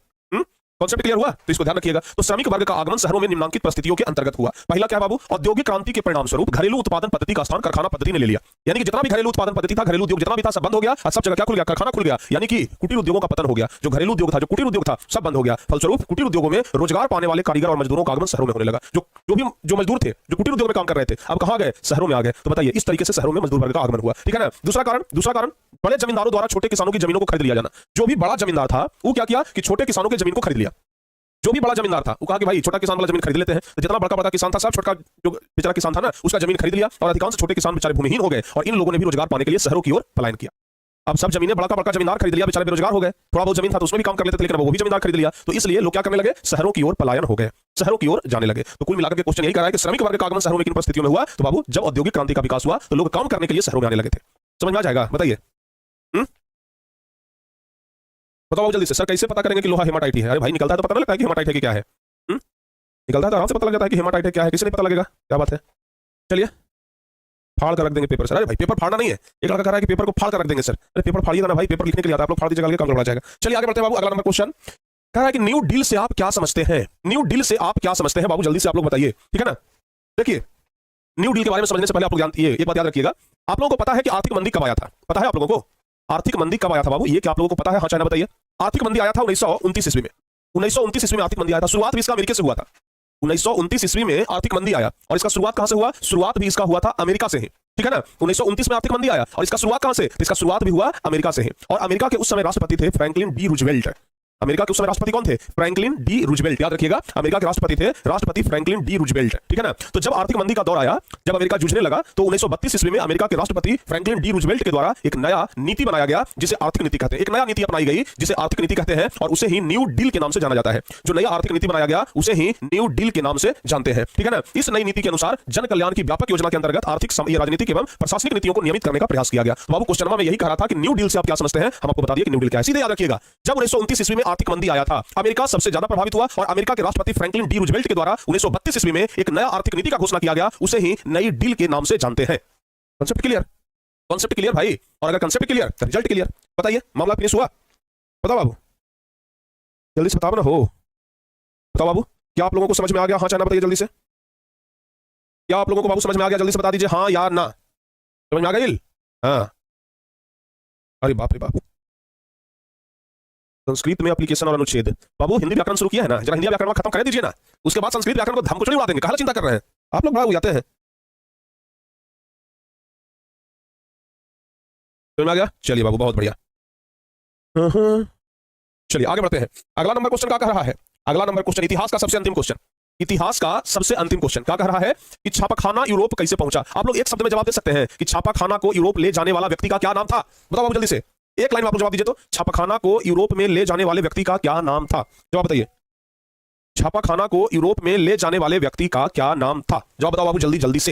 कॉन्सेप्ट क्लियर हुआ? तो इसको ध्यान रखिएगा। तो श्रमिक वर्ग का आगमन शहरों में निम्नलिखित परिस्थितियों के अंतर्गत हुआ। पहला क्या बाबू? औद्योगिक क्रांति के परिणाम स्वरूप घरेलू उत्पादन पद्धति का स्थान कारखाना पद्धति ने ले लिया। यानी कि जितना भी घरेलू उत्पादन पद्धति था, घरेलू उद्योग जितना भी था सब बंद हो गया और सब जगह क्या खुल गया? कारखाना खुल गया। यानी कि कुटीर उद्योगों का पतन हो गया। जो घरेलू उद्योग था, जो कुटीर उद्योग था, सब बंद हो गया। फलस्वरूप कुटीर उद्योगों में रोजगार पाने वाले कारीगर और मजदूरों का आगमन शहरों में होने लगा। जो मजदूर थे, जो कुटीर उद्योग में काम कर रहे थे, अब कहां गए? शहरों में आ गए। तो बताइए, इस तरीके से शहरों में मजदूर वर्ग का आगमन हुआ। ठीक है ना? दूसरा कारण बड़े जमींदारों द्वारा छोटे किसानों की जमीनों को खरीद लिया जाना। जो भी बड़ा जमींदार था वो क्या किया कि छोटे किसानों की जमीन को खरीद लिया। जो भी बड़ा जमींदार था वो कहा कि भाई छोटा किसान वाला जमीन खरीद लेते हैं। तो जितना बड़ा किसान था सब छोटा जो बेचारा किसान था ना उसका जमीन खरीद लिया और अधिकांश छोटे किसान बेचारे भूमिहीन हो गए और इन लोगों ने भी रोजगार पाने के लिए शहरों की ओर पलायन किया। अब सब जमीनें बड़ा जमींदार खरीद लिया, बेचारे बेरोजगार हो गए। थोड़ा बहुत जमीन था तो उसमें भी काम कर लेते थे, लेकिन वो भी जमींदार खरीद लिया। तो इसलिए लोग क्या करने लगे? शहरों की ओर पलायन हो गए, शहरों की ओर जाने लगे। तो कुल मिलाकर के क्वेश्चन यही कह रहा है कि श्रमिक वर्ग का आगमन शहरों में किन परिस्थितियों में हुआ? तो बाबू जब औद्योगिक क्रांति का विकास हुआ तो लोग काम करने के लिए शहरों में आने लगे थे। समझ में आ जाएगा? बताइए। बताओ जल्दी से। सर कैसे पता करेंगे कि लोहा हेमाटाइट है? अरे भाई निकलता है तो पता नहीं लगता है कि हेमाटाइट है कि क्या है। निकलता है तो आराम से पता लग जाता है कि हेमाटाइट है क्या है। किसी नहीं पता लगेगा। क्या बात है? चलिए फाड़ कर रख देंगे पेपर। सर अरे भाई पेपर फाड़ना नहीं है। एक लड़का कह रहा है कि पेपर को फाड़ कर रख देंगे। सर अरे पेपर फाड़िएगा ना भाई, पेपर लिखने के लिए आता है। आप लोग फाड़ दीजिएगा, काम गड़बड़ा जाएगा। चलिए आगे बढ़ते हैं बाबू। अगला नंबर क्वेश्चन कह रहा है कि न्यू डील से आप क्या समझते हैं? न्यू डील से आप क्या समझते हैं बाबू? जल्दी से आप लोग बताइए। ठीक है ना? देखिए न्यू डील के बारे में समझने से पहले आप लोग ये बात याद रखिएगा। आप लोगों को पता है कि आर्थिक मंदी कब आया था? पता है आप लोगों को आर्थिक मंदी कब आया था बाबू? ये क्या आप लोगों को पता है? हाँ चाहे बताइए। आर्थिक मंदी आया था 1929 ईस्वी में। 1929 ईस्वी में आर्थिक मंदी आया था। शुरुआत भी इसका अमेरिका से हुआ था। 1929 ईस्वी में आर्थिक मंदी आया और इसका शुरुआत कहां से हुआ? शुरुआत भी इसका हुआ था अमेरिका से ही। ठीक है ना? 1929 में आर्थिक मंदी आया और इसका शुरुआत कहां से? तो इसका शुरुआत भी हुआ अमेरिका से ही। और अमेरिका के उस समय राष्ट्रपति थे फ्रैंकलिन डी रूजवेल्ट। अमेरिका के उस समय राष्ट्रपति कौन थे? Franklin D Roosevelt. याद रखिएगा, अमेरिका के राष्ट्रपति थे राष्ट्रपति फ्रैंकलिन डी रूजवेल्ट। ठीक है ना? तो जब आर्थिक मंदी का दौर आया, जब अमेरिका जूझने लगा, तो 1932 ईस्वी में अमेरिका के राष्ट्रपति फ्रैंकलिन डी रूजवेल्ट के द्वारा एक नया नीति बनाया गया जिसे आर्थिक नीति कहते हैं। एक नया नीति अपनाई गई जिसे आर्थिक नीति कहते हैं और उसे ही न्यू डील के नाम से जाना जाता है। जो नया आर्थिक नीति बनाया गया उसे ही न्यू डील के नाम से जानते हैं। ठीक है ना? इस नई नीति के अनुसार जन कल्याण की व्यापक योजना के अंतर्गत आर्थिक, राजनीतिक एवं प्रशासनिक नीतियों को नियमित करने का प्रयास किया गया। तो बाबू क्वेश्चन में यही कहा था कि न्यू डील से आप क्या समझते हैं? हम आपको बता दिए कि न्यू डील क्या है। सीधे याद रखिएगा, जब 1929 ईस्वी में आर्थिक मंदी आया था, अमेरिका सबसे ज्यादा प्रभावित हुआ और अमेरिका के राष्ट्रपति फ्रैंकलिन डी रूजवेल्ट के द्वारा 1932 ईस्वी में एक नया आर्थिक नीति का घोषणा किया गया, उसे ही नई डील के नाम से जानते हैं। Concept clear? कॉन्सेप्ट क्लियर भाई? और अगर कॉन्सेप्ट क्लियर तो रिजल्ट क्लियर। बताइए मामला फिनिश हुआ? बताओ बाबू जल्दी से बताओ ना। हो बताओ बाबू, क्या आप लोगों को समझ में आ गया? हाँ चाहे ना बताइए जल्दी से। क्या आप लोगों को बाबू समझ में आ गया? जल्दी से बता दीजिए हाँ या ना। समझ में आ गया? हाँ। अरे बाप रे बाप, संस्कृत में एप्लीकेशन और अनुच्छेद। बाबू हिंदी व्याकरण शुरू किया है ना, जरा हिंदी व्याकरण खत्म कर दीजिए ना, उसके बाद संस्कृत व्याकरण को हमको नहीं उड़ा देंगे। कहाँ चिंता कर रहे हैं आप लोग? बड़ा हो जाते हैं। समझ में आ गया? चलिए बाबू बहुत बढ़िया। चलिए आगे बढ़ते हैं। अगला नंबर क्वेश्चन क्या कह रहा है? अगला नंबर क्वेश्चन इतिहास का सबसे अंतिम क्वेश्चन। इतिहास का सबसे अंतिम क्वेश्चन क्या कह रहा है कि छापाखाना यूरोप कैसे पहुंचा? आप लोग एक शब्द में जवाब दे सकते हैं कि छापाखाना को यूरोप ले जाने वाला व्यक्ति का क्या नाम था? बताओ बाबू जल्दी से, एक लाइन में आप जवाब दीजिए तो। छापाखाना को यूरोप में ले जाने वाले व्यक्ति का क्या नाम था? जवाब बताइए। छापाखाना को यूरोप में ले जाने वाले व्यक्ति का क्या नाम था? जवाब बताओ बाबू, जल्दी जल्दी से।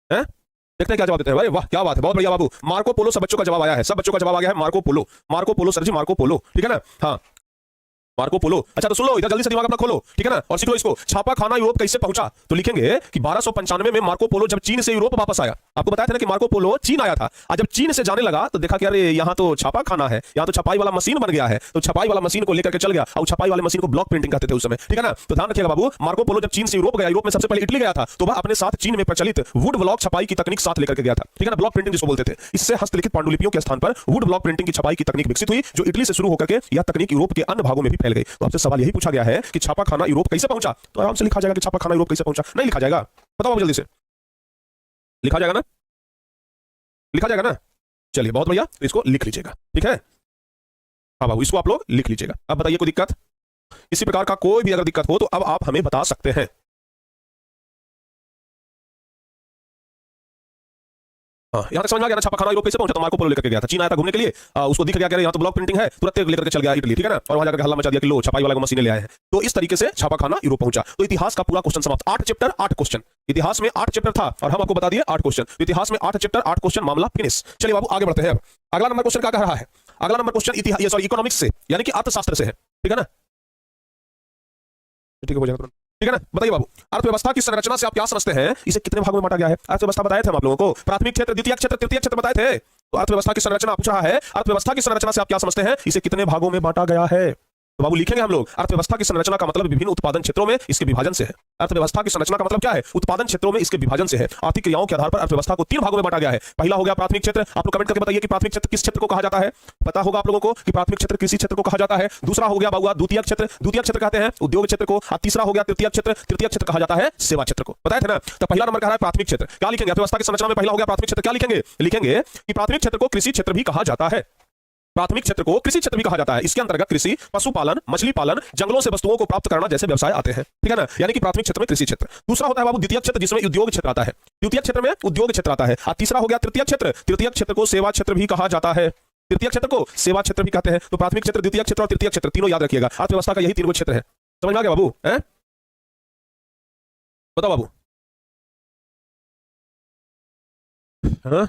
हैं? देखते हैं क्या जवाब देते हैं भाई। वाह क्या बात है, बहुत बढ़िया बाबू। मार्को पोलो, सब बच्चों का जवाब आया है, सब बच्चों का जवाब आ गया है Marco Polo. Marco Polo sir ji, Marco Polo, ठीक है ना? हाँ मार्को पोलो। अच्छा तो सुन लो, इधर जल्दी से दिमाग अपना खोलो, ठीक है ना, और सीख लो इसको। छापाखाना यूरोप कैसे पहुंचा? तो लिखेंगे कि 1295 में मार्को पोलो जब चीन से यूरोप वापस आया, आपको बताया था ना कि मार्को पोलो चीन आया था, और जब चीन से जाने लगा तो देखा कि अरे यहाँ तो छापाखाना है, यहाँ तो छपाई वाला मशीन बन गया है, तो छपाई वाला मशीन को लेकर के चल गया, और छपाई वाले मशीन को ब्लॉक प्रिंटिंग कहते थे उस समय, ठीक है ना? तो ध्यान रखिएगा बाबू, मार्को पोलो जब चीन से यूरोप गया, यूरोप में सबसे पहले इटली गया था, तो वह अपने साथ चीन में प्रचलित वुड ब्लॉक छपाई की तकनीक साथ लेकर के गया था, ठीक है ना? ब्लॉक प्रिंटिंग जिसको बोलते थे। इससे हस्तलिखित पांडुलिपियों के स्थान पर वुड ब्लॉक प्रिंटिंग की छपाई की तकनीक विकसित हुई, जो इटली से शुरू होकर के यह तकनीक यूरोप के अन्य भागों में भी फैल गई। तो आपसे सवाल यही पूछा गया है कि छापाखाना यूरोप कैसे पहुंचा, तो आराम से लिखा जाएगा कि छापाखाना यूरोप कैसे पहुंचा। नहीं लिखा जाएगा? बताओ जल्दी से, लिखा जाएगा ना? लिखा जाएगा ना? चलिए बहुत बढ़िया, तो इसको लिख लीजिएगा, ठीक है? हाँ बाबू, इसको आप लोग लिख लीजिएगा। अब बताइए कोई दिक्कत? इसी प्रकार का कोई भी अगर दिक्कत हो तो अब आप हमें बता सकते हैं। हाँ, यहाँ तक समझ में आ गया ना? छापाखाना यूरोप कैसे पहुंचा? तो मार्को पोलो लेकर के गया था, चीन आया था घूमने के लिए, उसको दिख गया कि यहाँ तो ब्लॉक प्रिंटिंग है, तुरंत लेकर के चल गया इटली, ठीक है ना? और वहां जाकर हल्ला मचा दिया कि लो छपाई वाला मशीनें ले आए हैं। तो इस तरीके से छापाखाना यूरोप पहुंचा। तो इतिहास का पूरा क्वेश्चन समाप्त। 8 चैप्टर 8 क्वेश्चन, इतिहास में 8 चैप्टर था और हम आपको बता दिए 8 क्वेश्चन। तो इतिहास में 8 चैप्टर 8 क्वेश्चन, मामला फिनिश। चलिए बाबू आगे बढ़ते हैं। अब अगला नंबर क्वेश्चन क्या कह रहा है? अगला नंबर क्वेश्चन इकोनॉमिक्स से, यानी कि अर्थशास्त्र से है, ठीक है ना? ठीक है, हो जाएगा, ठीक है ना? बताइए बाबू, अर्थव्यवस्था की संरचना से आप क्या समझते हैं? इसे कितने भागों में बांटा गया है? अर्थव्यवस्था बताए थे हम आप लोगों को, प्राथमिक क्षेत्र, द्वितीय क्षेत्र, तृतीय क्षेत्र बताए थे। तो अर्थव्यवस्था की संरचना पूछ रहा है, अर्थव्यवस्था की संरचना से आप क्या समझते हैं? इसे कितने भागों में बांटा गया है? तो बाबू लिखेंगे हम लोग, अर्थव्यवस्था की संरचना का मतलब विभिन्न उत्पादन क्षेत्रों में इसके विभाजन से है। अर्थव्यवस्था की संरचना का मतलब क्या है? उत्पादन क्षेत्रों में इसके विभाजन से है। आर्थिक क्रियाओं के आधार पर अर्थव्यवस्था को 3 भागों में बांटा गया है। पहला हो गया प्राथमिक क्षेत्र। आप लोग कमेंट करके बताइए कि प्राथमिक क्षेत्र किस क्षेत्र को कहा जाता है? पता होगा आप लोगों को कि प्राथमिक क्षेत्र कृषि क्षेत्र को कहा जाता है। दूसरा हो गया बाबू द्वितीय क्षेत्र, द्वितीय क्षेत्र कहते हैं उद्योग क्षेत्र को। और तीसरा हो गया तृतीय क्षेत्र, तृतीय क्षेत्र कहा जाता है सेवा क्षेत्र को। बताया था ना? तो पहला नंबर कह रहा है प्राथमिक क्षेत्र। क्या लिखेंगे? अर्थव्यवस्था की संरचना में पहला हो गया प्राथमिक क्षेत्र, क्या लिखेंगे? लिखेंगे कि प्राथमिक क्षेत्र को कृषि क्षेत्र भी कहा जाता है। प्राथमिक क्षेत्र को कृषि क्षेत्र भी कहा जाता है। इसके अंतर्गत कृषि, पशुपालन, मछली पालन, जंगलों से वस्तुओं को प्राप्त करना जैसे व्यवसाय आते हैं, ठीक है ना? यानी कि प्राथमिक क्षेत्र में कृषि क्षेत्र। दूसरा होता है बाबू द्वितीय क्षेत्र, जिसमें उद्योग क्षेत्र आता है। द्वितीय क्षेत्र में उद्योग क्षेत्र आता है। और तीसरा हो गया तृतीय क्षेत्र। तृतीय क्षेत्र को सेवा क्षेत्र भी कहा जाता है। तृतीय क्षेत्र को सेवा क्षेत्र भी कहते हैं। तो प्राथमिक क्षेत्र, द्वितीय क्षेत्र और तृतीय क्षेत्र तीनों याद रखिएगा। अर्थव्यवस्था का यही 3 क्षेत्र है। समझ में आ गया बाबू? है बताओ बाबू। हाँ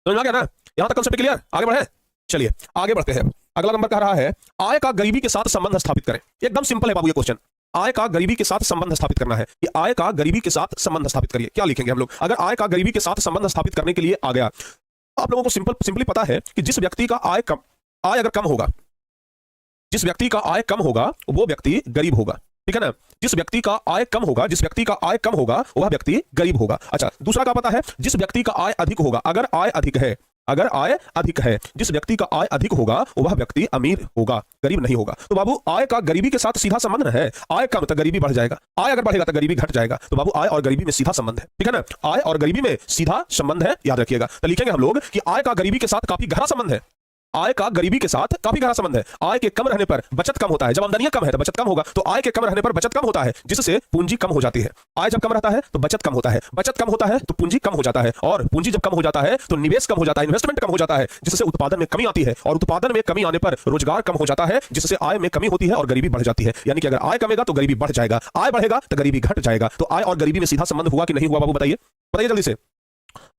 समझ में आ गया ना? यहां तक कंसेप्ट क्लियर? आगे बढ़े? चलिए आगे बढ़ते हैं। अगला नंबर कह रहा है, आय का गरीबी के साथ संबंध स्थापित करें। एकदम सिंपल है बाबू ये क्वेश्चन। आय का गरीबी के साथ संबंध स्थापित करना है। ये आय का गरीबी के साथ संबंध स्थापित करिए। क्या लिखेंगे हम लोग? अगर आय का गरीबी के साथ संबंध स्थापित करने के लिए आ गया, आप लोगों को सिंपली पता है कि जिस व्यक्ति का आय अगर कम होगा, जिस व्यक्ति का आय कम होगा वो व्यक्ति गरीब होगा, ठीक है ना? जिस व्यक्ति का आय कम होगा, जिस व्यक्ति का आय कम होगा वह व्यक्ति गरीब होगा। अच्छा दूसरा क्या पता है? जिस व्यक्ति का आय अधिक होगा, अगर आय अधिक है, अगर आय अधिक है, जिस व्यक्ति का आय अधिक होगा वह व्यक्ति अमीर होगा, गरीब नहीं होगा। तो बाबू आय का गरीबी के साथ सीधा संबंध है। आय कम तो गरीबी बढ़ जाएगा, आय अगर बढ़ेगा तो गरीबी घट जाएगा। तो बाबू आय और गरीबी में सीधा संबंध है, ठीक है ना? आय और गरीबी में सीधा संबंध है, याद रखिएगा। तो लिखेंगे हम लोग कि आय का गरीबी के साथ काफी गहरा संबंध है। आय का गरीबी के साथ काफी गहरा संबंध है। आय के कम रहने पर बचत कम होता है। जब आमदनियां कम है तो बचत कम होगा, तो आय के कम रहने पर बचत कम होता है, जिससे पूंजी कम हो जाती है। आय जब कम रहता है तो बचत कम होता है, बचत कम होता है तो पूंजी कम हो जाता है, और पूंजी जब कम हो जाता है तो निवेश कम हो जाता है, इन्वेस्टमेंट कम हो जाता है, जिससे उत्पादन में कमी आती है, और उत्पादन में कमी आने पर रोजगार कम हो जाता है, जिससे आय में कमी होती है और गरीबी बढ़ जाती है। यानी कि अगर आय कमेगा तो गरीबी बढ़ जाएगा, आय बढ़ेगा तो गरीबी घट जाएगा। तो आय और गरीबी में सीधा संबंध हुआ कि नहीं हुआ बाबू? बताइए बताइए जल्दी से।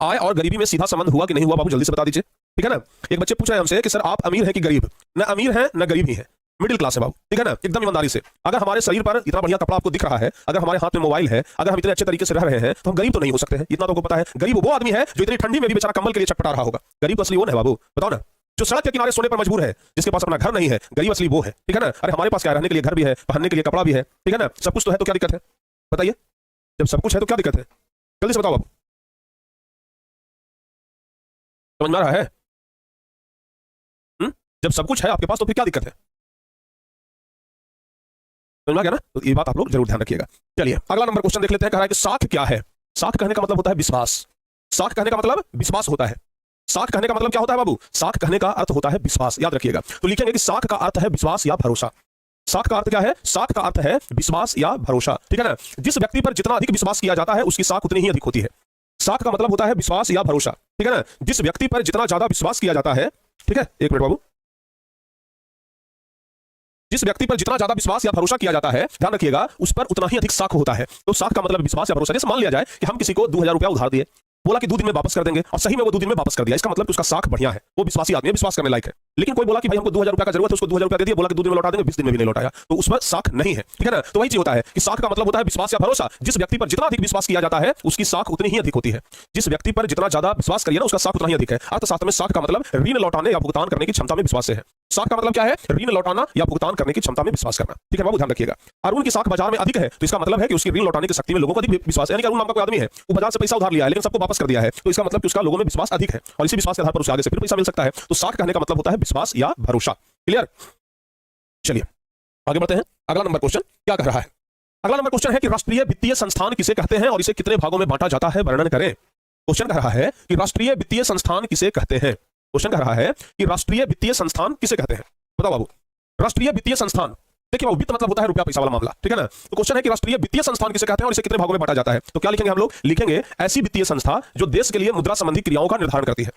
आय और गरीबी में सीधा संबंध हुआ कि नहीं हुआ बाबू? जल्दी से बता दीजिए, ठीक है ना? एक बच्चे पूछ रहे हैं हमसे कि सर आप अमीर है कि गरीब? न अमीर है न गरीब ही है, मिडिल क्लास है बाबू, ठीक है ना? एकदम ईमानदारी से। अगर हमारे शरीर पर इतना बढ़िया कपड़ा आपको दिख रहा है, अगर हमारे हाथ में मोबाइल है, अगर हम इतने अच्छे तरीके से रह रहे हैं, तो हम गरीब तो नहीं हो सकते हैं। इतना तो आपको पता है। गरीब वो आदमी है जो इतनी ठंडी में भी बेचारा कंबल के लिए छटपटा रहा होगा। गरीब असली वो है बाबू, बताओ ना? जो सड़क के किनारे सोने पर मजबूर है, जिसके पास अपना घर नहीं है, गरीब असली वो है, ठीक है ना? अरे हमारे पास क्या, रहने के लिए घर भी है, पहनने के लिए कपड़ा भी है, ठीक है ना? सब कुछ तो है, तो क्या दिक्कत है? बताइए। जब सब कुछ है तो क्या दिक्कत है? जल्दी से बताओ बाबू, समझ में आ रहा है? जब सब कुछ है आपके पास तो फिर क्या दिक्कत है? समझ में आ गया ना? तो ये बात आप लोग जरूर ध्यान रखिएगा। चलिए अगला नंबर क्वेश्चन देख लेते हैं। कह रहा है कि साख क्या है? साख कहने का मतलब होता है विश्वास। साख कहने का मतलब विश्वास होता है। साख कहने का मतलब क्या होता है बाबू? साख कहने का अर्थ होता है विश्वास, याद रखिएगा। तो लिखेंगे कि साख का अर्थ है विश्वास या भरोसा। साख का अर्थ क्या है? साख का अर्थ है विश्वास या भरोसा, ठीक है ना? जिस व्यक्ति पर जितना अधिक विश्वास किया जाता है उसकी साख उतनी ही अधिक होती है। साख का मतलब होता है विश्वास या भरोसा, ठीक है ना? जिस व्यक्ति पर जितना ज्यादा विश्वास किया जाता है, ठीक है, एक मिनट बाबू, जिस व्यक्ति पर जितना ज्यादा विश्वास या भरोसा किया जाता है, ध्यान रखिएगा, उस पर उतना ही अधिक साख होता है। तो साख का मतलब विश्वास या भरोसा। जैसे मान लिया जाए कि हम किसी को 2000 रुपया उधार दिए, बोला कि 2 दिन में वापस कर देंगे, और सही में वो 2 दिन में वापस कर दिया, इसका मतलब उसका साख बढ़िया है, वो विश्वासी आदमी है, विश्वास करने लायक है। लेकिन कोई बोला कि भाई हमको 2000 रुपया का जरूरत है, उसको 2000 रुपया दे दिया, बोला कि 2 दिन में लौटा देंगे, 20 दिन में भी नहीं लौटाया, तो उस पर साख नहीं है। ठीक है ना। तो वही चीज होता है कि साख का मतलब होता है विश्वास या भरोसा। जिस व्यक्ति पर जितना अधिक विश्वास किया जाता है, उसकी साख उतनी ही अधिक होती है। जिस व्यक्ति पर जितना ज्यादा विश्वास करिए ना, उसका साख उतना ही अधिक है। अर्थशास्त्र में साख का मतलब ऋण लौटाने या भुगतान करने की क्षमता में विश्वास से है। साख का मतलब क्या है? ऋण लौटाना या भुगतान करने की क्षमता में विश्वास करना। ठीक है बाबू, ध्यान रखिएगा। अरुण की साख बाजार में अधिक है, तो इसका मतलब है कि उसकी ऋण लौटाने की शक्ति में लोगों को अधिक विश्वास है। यानी कि अरुण नाम का कोई आदमी है, वो बाजार से पैसा उधार लिया है, लेकिन सबको वापस कर दिया है, तो इसका मतलब कि उसका लोगों में विश्वास अधिक है, और इसी विश्वास के आधार पर उसे आगे से फिर पैसा मिल सकता है। तो साख कहने का मतलब होता है विश्वास या भरोसा। क्लियर? चलिए आगे बढ़ते हैं। अगला नंबर क्वेश्चन क्या कह रहा है? अगला नंबर क्वेश्चन है कि राष्ट्रीय वित्तीय संस्थान किसे कहते हैं और इसे कितने भागों में बांटा जाता है, वर्णन करें। क्वेश्चन कह रहा है कि राष्ट्रीय वित्तीय संस्थान किसे कहते हैं। क्वेश्चन कह रहा है कि राष्ट्रीय वित्तीय संस्थान किसे कहते हैं, बताओ बाबू। राष्ट्रीय वित्तीय संस्थान, देखिए बाबू, वित्त मतलब होता है रुपया पैसा वाला मामला। ठीक है ना। तो क्वेश्चन है कि राष्ट्रीय वित्तीय संस्थान किसे कहते हैं और इसे कितने भागों में बांटा जाता है। तो क्या लिखेंगे हम लोग? लिखेंगे ऐसी वित्तीय संस्था जो देश के लिए मुद्रा संबंधी क्रियाओं का निर्धारण करती है।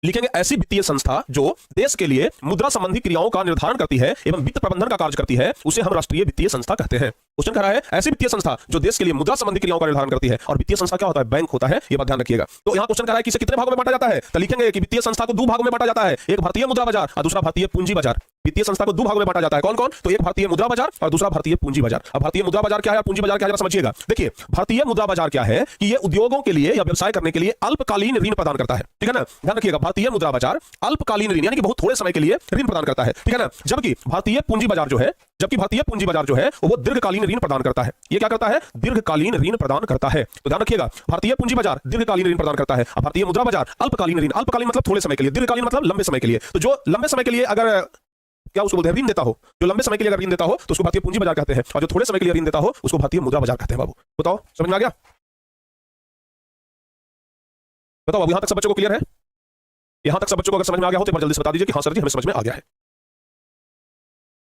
लिखेंगे ऐसी वित्तीय संस्था जो देश के लिए मुद्रा संबंधी क्रियाओं का निर्धारण करती है एवं वित्त प्रबंधन का कार्य करती है, उसे हम राष्ट्रीय वित्तीय संस्था कहते हैं। क्वेश्चन कह रहा है ऐसी वित्तीय संस्था जो देश के लिए मुद्रा संबंधी क्रियाओं का निर्धारण करती है, और वित्तीय संस्था क्या होता है? बैंक होता है, ये बात ध्यान रखिएगा। तो यहाँ क्वेश्चन कह रहा है कि इसे कितने भागों में बांटा जाता है, तो लिखेंगे कि वित्तीय संस्था को 2 भागों में बांटा जाता है, एक भारतीय मुद्रा बाजार और दूसरा भारतीय पूंजी बाजार। वित्तीय संस्था को 2 भागों में बांटा जाता है, कौन कौन? तो एक भारतीय मुद्रा बाजार और दूसरा भारतीय पूंजी बाजार। अब भारतीय मुद्रा बाजार क्या है, पूंजी बाजार क्या है, समझिएगा। देखिए भारतीय मुद्रा बाजार क्या है कि ये उद्योगों के लिए या व्यवसाय करने के लिए अल्पकालीन ऋण प्रदान करता है। ठीक है ना, ध्यान रखिएगा। भारतीय मुद्रा बाजार अल्पकालीन ऋण यानी कि बहुत थोड़े समय के लिए ऋण प्रदान करता है। ठीक है ना। जबकि भारतीय पूंजी बाजार जो है वो दीर्घकालीन ऋण प्रदान करता है। ये क्या करता है? दीर्घकालीन ऋण प्रदान करता है। तो ध्यान रखिएगा, भारतीय पूंजी बाजार दीर्घकालीन ऋण प्रदान करता है और भारतीय मुद्रा बाजार अल्पकालीन ऋण, अल्पकालीन मतलब थोड़े समय के लिए, दीर्घकालीन मतलब लंबे समय के लिए। तो जो लंबे समय के लिए अगर क्या उसको बोलते हैं, ऋण देता हो, जो लंबे समय के लिए अगर ऋण देता हो तो उसको भारतीय पूंजी बाजार कहते हैं, और जो थोड़े समय के लिए ऋण देता हो उसको भारतीय मुद्रा बाजार कहते हैं। बाबू बताओ, समझ में आ गया? बताओ बाबू, यहां तक सब बच्चों को क्लियर है? यहां तक सब बच्चों को अगर समझ में आ गया हो तो एक बार जल्दी से बता दीजिए कि हाँ सर जी हमें समझ में आ गया है।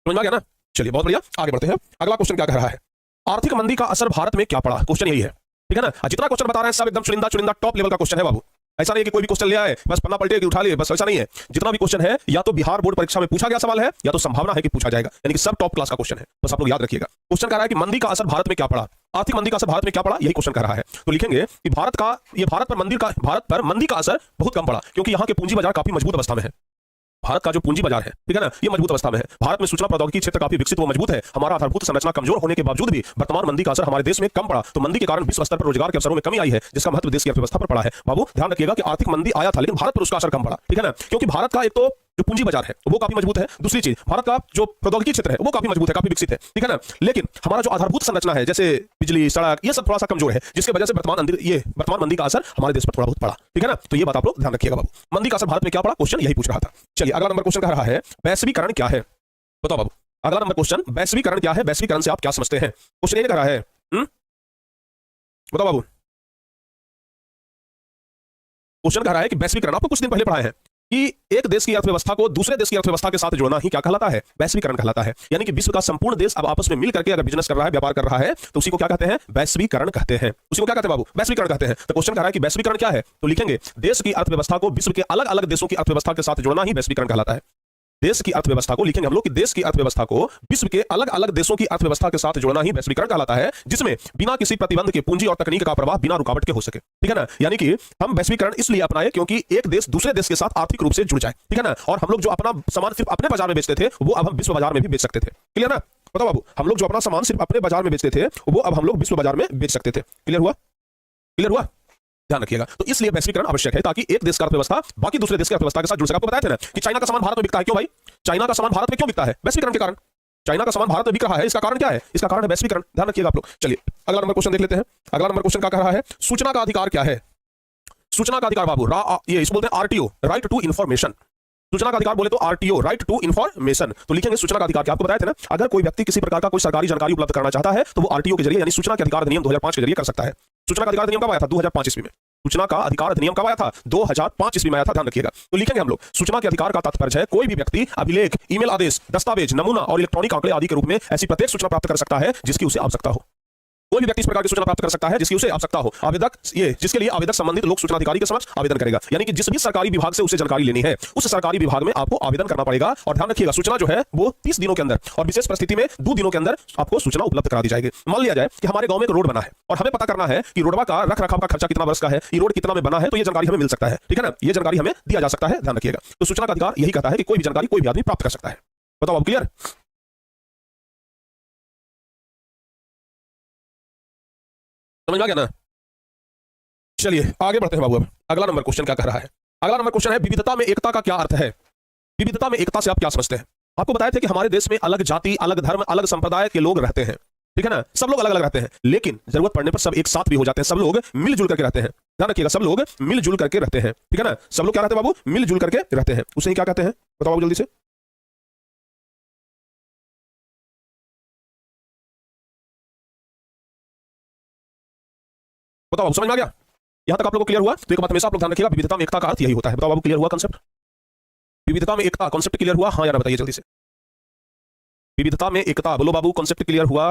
समझ में आ गया ना? चलिए बहुत बढ़िया, आगे बढ़ते हैं। अगला क्वेश्चन क्या कह रहा है? आर्थिक मंदी का असर भारत में क्या पड़ा। क्वेश्चन यही है। ठीक है ना। जितना क्वेश्चन बता रहे हैं सब एकदम चुनिंदा टॉप लेवल का क्वेश्चन है बाबू। ऐसा नहीं है कि कोई भी क्वेश्चन ले आए बस पन्ना पलटे कि उठा लिए, बस ऐसा नहीं है। जितना भी क्वेश्चन है या तो बिहार बोर्ड परीक्षा में पूछा गया सवाल है या तो संभावना है कि पूछा जाएगा, यानी कि सब टॉप क्लास का क्वेश्चन है, बस आप लोग याद रखिएगा। क्वेश्चन कह रहा है कि मंदी का असर भारत में क्या पड़ा, आर्थिक मंदी का असर भारत में क्या पड़ा, यही क्वेश्चन कर रहा है। तो लिखेंगे कि भारत पर मंदी का असर बहुत कम पड़ा, क्योंकि यहाँ के पूंजी बाजार काफी मजबूत अवस्था में है। भारत का जो पूंजी बाजार है, ठीक है ना, ये मजबूत अवस्था में है। भारत में सूचना प्रौद्योगिकी क्षेत्र काफी विकसित व मजबूत है। हमारा आधारभूत संरचना कमजोर होने के बावजूद भी वर्तमान मंदी का असर हमारे देश में कम पड़ा। तो मंदी के कारण विश्व स्तर पर रोजगार के अवसरों में कमी आई है, जिसका महत्व देश की अर्थव्यवस्था पर पड़ा है। बाबू ध्यान रखिएगा कि आर्थिक मंदी आया था लेकिन भारत पर उसका असर कम पड़ा। ठीक है ना, क्योंकि भारत का एक तो जो पूंजी बाजार है वो काफी मजबूत है, दूसरी चीज भारत का जो प्रौद्योगिकी क्षेत्र है वो काफी मजबूत है, काफी विकसित है। ठीक है ना, लेकिन हमारा जो आधारभूत संरचना है जैसे बिजली, सड़क, ये सब थोड़ा सा कमजोर है, जिसकी वजह से वर्तमान मंदी का असर हमारे देश पर थोड़ा बहुत पड़ा। ठीक है ना, तो ये बात आप लोग ध्यान रखिएगा बाबू। मंदी का असर भारत में क्या पड़ा, क्वेश्चन यही पूछ रहा था। चलिए अगला नंबर क्वेश्चन कह रहा है वैश्वीकरण क्या है। बताओ बाबू, अगला नंबर क्वेश्चन वैश्वीकरण क्या है, वैश्वीकरण से आप क्या समझते हैं। क्वेश्चन ये कह रहा है, बताओ बाबू। क्वेश्चन कह रहा है कि वैश्वीकरण, आपको कुछ दिन पहले पढ़ाए हैं कि एक देश की अर्थव्यवस्था को दूसरे देश की अर्थव्यवस्था के साथ जोड़ना ही क्या कहलाता है, वैश्वीकरण कहलाता है। यानी कि विश्व का संपूर्ण देश अब आपस में मिल करके अगर बिजनेस कर रहा है, व्यापार कर रहा है, तो उसी को क्या कहते हैं, वैश्वीकरण कहते हैं। उसी को क्या कहते हैं बाबू, वैश्वीकरण कहते हैं। तो क्वेश्चन कह रहा है कि वैश्वीकरण क्या है, तो लिखेंगे देश की अर्थव्यवस्था को विश्व के अलग अलग देशों की अर्थव्यवस्था के साथ जोड़ना ही वैश्वीकरण कहलाता है। देश की अर्थव्यवस्था को लिखेंगे हम लोग कि देश की अर्थव्यवस्था को विश्व के अलग अलग देशों की अर्थव्यवस्था के साथ जोड़ना ही वैश्वीकरण कहलाता है, जिसमें बिना किसी प्रतिबंध के पूंजी और तकनीक का प्रवाह बिना रुकावट के हो सके। ठीक है ना, यानी कि हम वैश्वीकरण इसलिए अपनाए क्योंकि एक देश दूसरे देश के साथ आर्थिक रूप से जुड़ जाए। ठीक है ना, और हम लोग जो अपना सामान सिर्फ अपने बाजार में बेचते थे वो अब हम विश्व बाजार में भी बेच सकते थे। क्लियर ना? बताओ बाबू, हम लोग जो अपना सामान सिर्फ अपने बाजार में बेचते थे वो अब हम लोग विश्व बाजार में बेच सकते थे। क्लियर हुआ? क्लियर हुआ? ध्यान रखिएगा। तो इसलिए वैश्वीकरण आवश्यक है ताकि एक देश का अर्थव्यवस्था बाकी दूसरे देश की अर्थव्यवस्था के साथ जुड़ सके। आपको बताया था ना कि चाइना का सामान भारत में बिकता है, क्यों भाई? चाइना का सामान भारत में क्यों बिकता है? वैश्वीकरण के कारण। चाइना का सामान भारत में बिक रहा है, इसका कारण क्या है? इसका कारण है वैश्वीकरण। ध्यान रखिएगा आप लोग। चलिए अगला नंबर क्वेश्चन देख लेते हैं। अगला नंबर क्वेश्चन क्या कह रहा है, सूचना का अधिकार क्या है। सूचना का अधिकार बाबू, ये इसको बोलते हैं आरटीओ, राइट टू इन्फॉर्मेशन। सूचना का अधिकार बोले तो आरटीओ, राइट टू इन्फॉर्मेशन। तो लिखेंगे सूचना का अधिकार क्या, आपको बताया था ना, अगर कोई व्यक्ति किसी प्रकार का कोई सरकारी जानकारी उपलब्ध करना चाहता है तो वो आरटीओ के जरिए यानी सूचना के अधिकार अधिनियम 2005 के जरिए कर सकता है। सूचना का अधिकार अधिनियम कब आया था? 2005 ईस्वी में। सूचना का अधिकार अधिनियम कब आया था? 2005 ईस्वी में आया था। ध्यान रखिएगा। तो लिखेंगे हम लोग सूचना के अधिकार का तात्पर्य है कोई भी व्यक्ति अभिलेख, ईमेल आदेश, दस्तावेज, नमूना और इलेक्ट्रॉनिक आंकड़े आदि के रूप में ऐसी प्रत्येक सूचना प्राप्त कर सकता है जिसकी उसे आवश्यकता हो। कोई भी व्यक्ति इस प्रकार की सूचना प्राप्त कर सकता है जिसकी उसे आवश्यकता हो। आवेदक ये जिसके लिए आवेदक संबंधित लोक सूचना अधिकारी के समक्ष आवेदन करेगा, यानी कि जिस भी सरकारी विभाग से उसे जानकारी लेनी है उस सरकारी विभाग में आपको आवेदन करना पड़ेगा। और ध्यान रखिएगा, सूचना जो है वो 30 दिनों के अंदर और विशेष परिस्थिति में 2 दिनों के अंदर आपको सूचना उपलब्ध करा दी जाएगी। मान लिया जाए कि हमारे गांव में एक रोड बना है और हमें पता करना है कि रोडवा का रख रखाव का खर्चा कितना वर्ष का है, ये रोड कितना में बना है, तो ये जानकारी हमें मिल सकता है। ठीक है ना, ये जानकारी हमें दिया जा सकता है, ध्यान रखिएगा। तो सूचना का अधिकार यही कहता है कि कोई भी जानकारी कोई भी आदमी प्राप्त कर सकता है। बताओ, अब क्लियर? समझ में आ गया ना? चलिए आगे बढ़ते हैं बाबू। अब अगला नंबर क्वेश्चन क्या कह रहा है? अगला नंबर क्वेश्चन है, विविधता में एकता का क्या अर्थ है? विविधता में एकता से आप क्या समझते हैं? आपको बताया था कि हमारे देश में अलग जाति, अलग धर्म, अलग संप्रदाय के लोग रहते हैं। ठीक है ना, सब लोग अलग अलग रहते हैं, लेकिन जरूरत पड़ने पर सब एक साथ भी हो जाते हैं। सब लोग मिलजुल करके रहते हैं। ध्यान रखिएगा, सब लोग मिलजुल करके रहते हैं। ठीक है ना, सब लोग क्या रहते हैं बाबू? मिलजुल करके रहते हैं। उसे ही क्या कहते हैं? बताओ बाबू जल्दी से। बताओ, समझ में आ गया? यहां तक आप लोगों को क्लियर हुआ? तो एक बात हमेशा आप लोग ध्यान रखिएगा, विविधता में एकता का अर्थ यही होता है। बताओ बाबू, क्लियर हुआ कंसेप्ट? विविधता में एकता कॉन्सेप्ट क्लियर हुआ? हाँ यार बताइए जल्दी से। विविधता में एकता, बोलो बाबू, कॉन्सेप्ट क्लियर हुआ?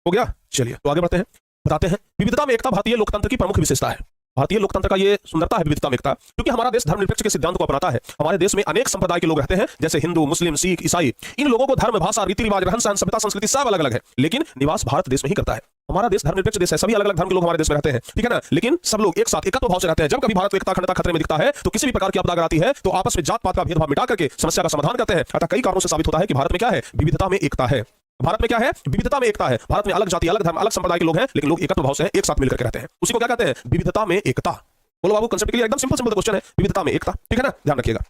हो गया? चलिए तो आगे बढ़ते हैं, बताते हैं। विविधता में एकता भारतीय लोकतंत्र की प्रमुख विशेषता है। भारतीय लोकतंत्र का ये सुंदरता है विविधता में एकता, क्योंकि हमारा देश धर्मनिरपेक्ष के सिद्धांत को अपनाता है। हमारे देश में अनेक संप्रदाय के लोग रहते हैं, जैसे हिंदू, मुस्लिम, सिख, ईसाई। इन लोगों को धर्म, भाषा, रीति रिवाज, रहन सहन, सभ्यता, संस्कृति सब अलग अलग है, लेकिन निवास भारत देश में ही करता है। हमारा देश धर्मनिरपेक्ष देश है, सभी अलग अलग धर्म के लोग हमारे देश में रहते हैं। ठीक है ना, लेकिन सब लोग एक साथ एकत्व भाव से रहते हैं। जब कभी भारत एकता अखंडता खतरे में दिखता है, तो किसी भी प्रकार की आपदा अगर आती है, तो आपस में जात पात का भेदभाव मिटा करके समस्या का समाधान करते हैं। अतः कई कारणों से साबित होता है कि भारत में क्या है? विविधता में एकता है। भारत में क्या है? विविधता में एकता है। भारत में अलग जाति, अलग धर्म, अलग संप्रदाय के लोग हैं, लेकिन लोग एकत्व भाव से हैं, एक साथ मिलकर के रहते हैं। उसी को क्या कहते हैं? विविधता में एकता। बोलो बाबू, कंसेप्ट के लिए एकदम सिंपल क्वेश्चन है, विविधता में एकता। ठीक है ना, ध्यान रखिएगा,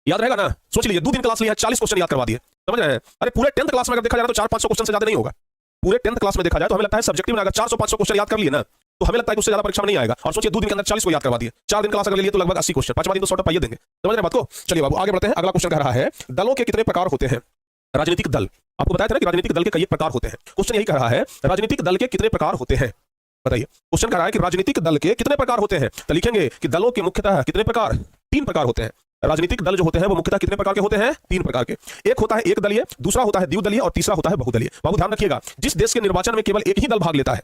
याद रहेगा ना? सोच लीजिए, 2 दिन क्लास लिया, 40 क्वेश्चन याद करवा दिए, समझ रहे हैं? अरे पूरे 10th क्लास में अगर देखा जाए तो 400-500 क्वेश्चन से ज्यादा नहीं होगा। पूरे 10th क्लास में देखा जाए तो हमें लगता है सब्जेक्टिव में अगर 400-500 क्वेश्चन याद कर लिए ना, तो हमें लगता है कि उससे ज्यादा परीक्षा में नहीं आएगा। और सोचिए 2 दिन के अंदर 40 को याद करवा दिए, 4 दिन क्लास अगर लिए तो लगभग 80 क्वेश्चन, 5वां दिन तो सॉर्ट पाइए देंगे। समझ रहे बात को? चलिए बाबू आगे बढ़ते हैं। अगला क्वेश्चन कह रहा है, दलों के कितने प्रकार होते हैं? राजनीतिक दल, आपको बताया था ना कि राजनीतिक दल के कई प्रकार होते हैं। क्वेश्चन यही कह रहा है, राजनीतिक दल के कितने प्रकार होते हैं? बताइए। क्वेश्चन कह रहा है कि राजनीतिक दल के कितने प्रकार होते हैं? तो लिखेंगे कि दलों के मुख्यतः कितने प्रकार? 3 प्रकार होते हैं। राजनीतिक दल जो होते हैं वो मुख्यतः कितने प्रकार के होते हैं? 3 प्रकार के। एक होता है एक दलीय, दूसरा होता है द्विदलीय और तीसरा होता है बहुदलीय। बाबू ध्यान रखिएगा, जिस देश के निर्वाचन में केवल एक ही दल भाग लेता है,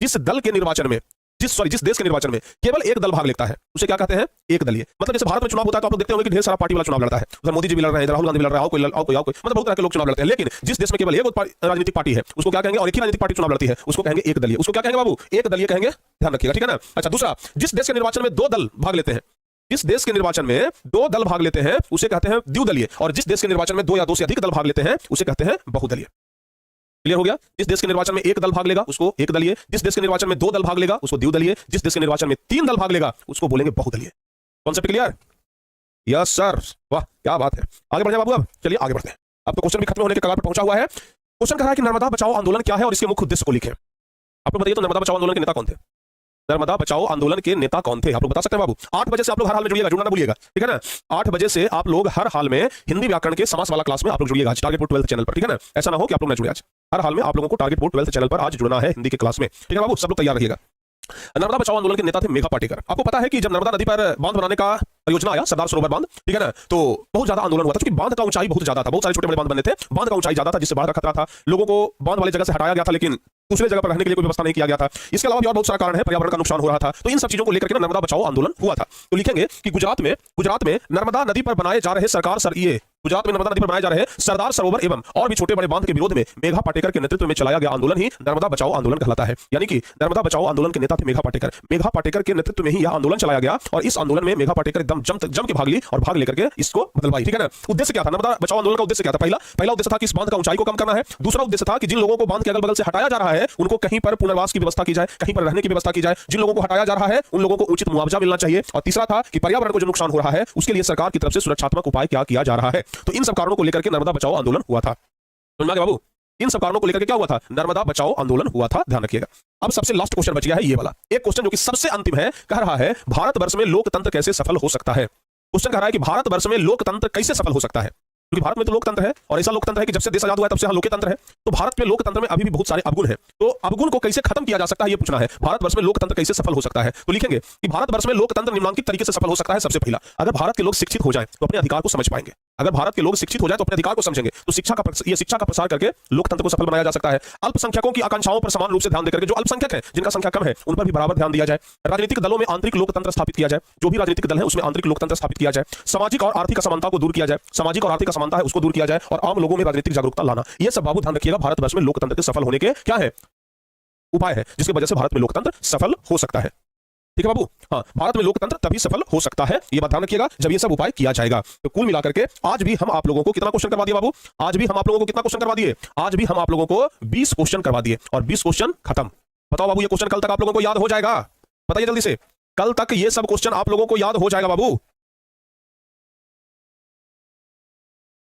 जिस दल के निर्वाचन में जिस देश के निर्वाचन में केवल एक दल भाग लेता है, उसे क्या कहते हैं? एक दलीय। मतलब जैसे भारत में चुनाव होता है तो आप लोग देखते होंगे कि ढेर सारा पार्टी वाला चुनाव लड़ता है। उधर मोदी जी भी लड़ रहे हैं, इधर राहुल गांधी भी लड़ रहा है, कोई मतलब बहुत तरह के लोग चुनाव लड़ते हैं। लेकिन जिस देश में केवल एक राजनीतिक पार्टी है उसको क्या कहेंगे? और एक ही राजनीतिक पार्टी चुनाव लड़ती है उसको कहेंगे एक दलीय। उसको क्या कहेंगे बाबू? एक दलीय कहेंगे, ध्यान रखिएगा। ठीक है ना? अच्छा, दूसरा, जिस देश के निर्वाचन में 2 दल भाग लेते हैं, जिस देश के निर्वाचन में 2 दल भाग लेते हैं उसे कहते हैं द्विदलीय। और जिस देश के निर्वाचन में 2 या 2 से अधिक दल भाग लेते हैं उसे कहते हैं बहुदलीय। क्लियर हो गया? जिस देश के निर्वाचन में एक दल भाग लेगा उसको एक दलीय, जिस देश के निर्वाचन में 2 दल भाग लेगा उसको द्विदलीय, जिस देश के निर्वाचन में 3 दल भाग लेगा उसको बोलेंगे बहुदलीय। Concept clear? यस सर, वाह क्या बात है। आगे बढ़े बाबू, अब चलिए आगे बढ़ते हैं। अब तो क्वेश्चन भी खत्म होने के कगार पर पहुंचा हुआ है। क्वेश्चन कह रहा है कि नर्मदा बचाओ आंदोलन क्या है और इसके मुख्य उद्देश्य को लिखें। आप लोग बताइए तो नर्मदा बचाओ आंदोलन के नेता कौन थे? नर्मदा बचाओ आंदोलन के नेता कौन थे? आप लोग बता सकते हैं बाबू? 8 बजे से आप लोग हर हाल में जुड़िएगा, जुड़ना ना भूलिएगा। ठीक है ना? 8 बजे से आप लोग हर हाल में हिंदी व्याकरण के समास वाला क्लास में आप लोग जुड़िएगा, टारगेट बोर्ड 12th चैनल पर। ठीक है ना? ऐसा ना हो कि आप लोग ना जुड़े आज। हर हाल में आप लोगों को टारगेट बोर्ड 12th चैनल पर आज जुड़ना है हिंदी के क्लास में। ठीक है बाबू, सब लोग तैयार रहिएगा। नर्मदा बचाओ आंदोलन के नेता थे मेघा पाटेकर। आपको पता है कि जब नर्मदा नदी पर बांध बनाने का योजना आया, सरदार सरोवर बांध, ठीक है ना, तो बहुत ज्यादा आंदोलन हुआ था, क्योंकि बांध का ऊंचाई बहुत ज्यादा था, बहुत सारे छोटे बड़े बांध बने थे, बांध का ऊंचाई ज्यादा था जिससे बाढ़ का खतरा था। लोगों को बांध वाली जगह से हटाया गया था, लेकिन दूसरे जगह पर रहने के लिए कोई व्यवस्था नहीं किया गया था। इसके अलावा भी और बहुत सारा कारण है, पर्यावरण का नुकसान हो रहा था। तो इन सब चीजों को लेकर के नर्मदा बचाओ आंदोलन हुआ था। तो लिखेंगे कि गुजरात में नर्मदा नदी पर बनाए जा रहे गुजरात में नर्मदा नदी पर बनाए जा रहे सरदार सरोवर एवं और भी छोटे बड़े बांध के विरोध में मेघा पाटेकर के नेतृत्व में चलाया गया आंदोलन ही नर्मदा बचाओ आंदोलन कहलाता है। यानी कि नर्मदा बचाओ आंदोलन के नेता थे मेघा पाटेकर। मेघा पाटेकर के नेतृत्व में ही यह आंदोलन चलाया गया और इस आंदोलन में मेघा पाटेकर एकदम जम के भाग ली और भाग लेकर के इसको बदलवाई। ठीक है ना? उद्देश्य क्या था? नर्मदा बचाओ आंदोलन का उद्देश्य क्या था? पहला उद्देश्य था कि इस बांध का ऊंचाई को कम करना है। दूसरा उद्देश्य था कि जिन लोगों को बांध के अगल बगल से हटाया जा रहा है उनको कहीं पर पुनर्वास की व्यवस्था की जाए, कहीं पर रहने की व्यवस्था की जाए। जिन लोगों को हटाया जा रहा है उन लोगों को उचित मुआवजा मिलना चाहिए। और तीसरा था कि पर्यावरण को जो नुकसान हो रहा है उसके लिए सरकार की तरफ से सुरक्षात्मक उपाय क्या किया जा रहा है। तो इन सब कारणों को लेकर के नर्मदा बचाओ आंदोलन हुआ था। समझ में आ गया बाबू? इन सब कारणों को लेकर के क्या हुआ था? नर्मदा बचाओ आंदोलन हुआ था, ध्यान रखिएगा। अब सबसे लास्ट क्वेश्चन बच गया है ये वाला, एक क्वेश्चन जो कि सबसे अंतिम है। कह रहा है भारतवर्ष में लोकतंत्र कैसे सफल हो सकता है। क्वेश्चन कह रहा है कि भारतवर्ष में लोकतंत्र कैसे सफल हो सकता है, क्योंकि भारत में तो लोकतंत्र है और ऐसा लोकतंत्र है कि जब से देश आजाद हुआ है तब से यहाँ लोकतंत्र है। तो भारत में लोकतंत्र में अभी भी बहुत सारे अवगुण हैं, तो अवगुण को कैसे खत्म किया जा सकता है ये पूछना है। भारतवर्ष में लोकतंत्र कैसे सफल हो सकता है? तो लिखेंगे कि भारतवर्ष में लोकतंत्र निम्नलिखित तरीके से सफल हो सकता है। सबसे पहला, अगर भारत के लोग शिक्षित हो जाएं तो अपने अधिकार को समझ पाएंगे। अगर भारत के लोग शिक्षित हो जाए तो अपने अधिकार को समझेंगे, तो शिक्षा का प्रसार करके लोकतंत्र को सफल बनाया जा सकता है। अल्पसंख्यकों की आकांक्षाओं पर समान रूप से ध्यान देकर, जो अल्पसंख्यक है, जिनका संख्या कम है, उन पर भी बराबर ध्यान दिया जाए। राजनीतिक दलों में आंतरिक लोकतंत्र स्थापित किया जाए, जो भी राजनीतिक दल है उसमें आंतरिक लोकतंत्र स्थापित किया जाए। सामाजिक और आर्थिक असमानता को दूर किया जाए, सामाजिक और आर्थिक असमानता है उसको दूर किया जाए, और आम लोगों में राजनीतिक जागरूकता लाना। यह सब बाबू ध्यान रखिएगा, भारतवर्ष में लोकतंत्र के सफल होने के क्या है उपाय है, जिसकी वजह से भारत में लोकतंत्र सफल हो सकता है। ठीक है बाबू, हाँ, भारत में लोकतंत्र तभी सफल हो सकता है, ये बात ध्यान रखिएगा, जब ये सब उपाय किया जाएगा। तो कुल मिलाकर के आज भी हम आप लोगों को कितना क्वेश्चन करवा दिए बाबू? आज भी हम आप लोगों को कितना क्वेश्चन करवा दिए? आज भी हम आप लोगों को 20 क्वेश्चन करवा दिए, और 20 क्वेश्चन खत्म। बताओ बाबू, ये क्वेश्चन कल तक आप लोगों को याद हो जाएगा? बताइए जल्दी से, कल तक ये सब क्वेश्चन आप लोगों को याद हो जाएगा बाबू?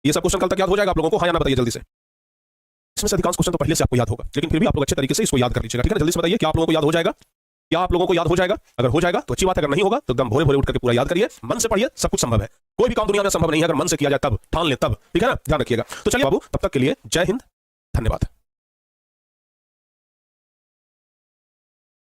ये सब क्वेश्चन कल तक याद हो जाएगा आप लोगों को? हाँ या ना बताइए जल्दी से। इसमें से अधिकांश क्वेश्चन तो पहले से आपको याद होगा, लेकिन फिर भी आप लोग अच्छे तरीके से इसको याद कर लीजिएगा। ठीक है ना? जल्दी से बताइए, क्या आप लोगों को याद हो जाएगा? क्या आप लोगों को याद हो जाएगा? अगर हो जाएगा तो अच्छी बात है, अगर नहीं होगा तो एकदम भोरे भोरे उठ करके पूरा याद करिए, मन से पढ़िए, सब कुछ संभव है। कोई भी काम दुनिया में संभव नहीं है, अगर मन से किया जाए तब, ठान ले तब। ठीक है ना? ध्यान रखिएगा। तो चलिए बाबू, तब तक के लिए जय हिंद, धन्यवाद।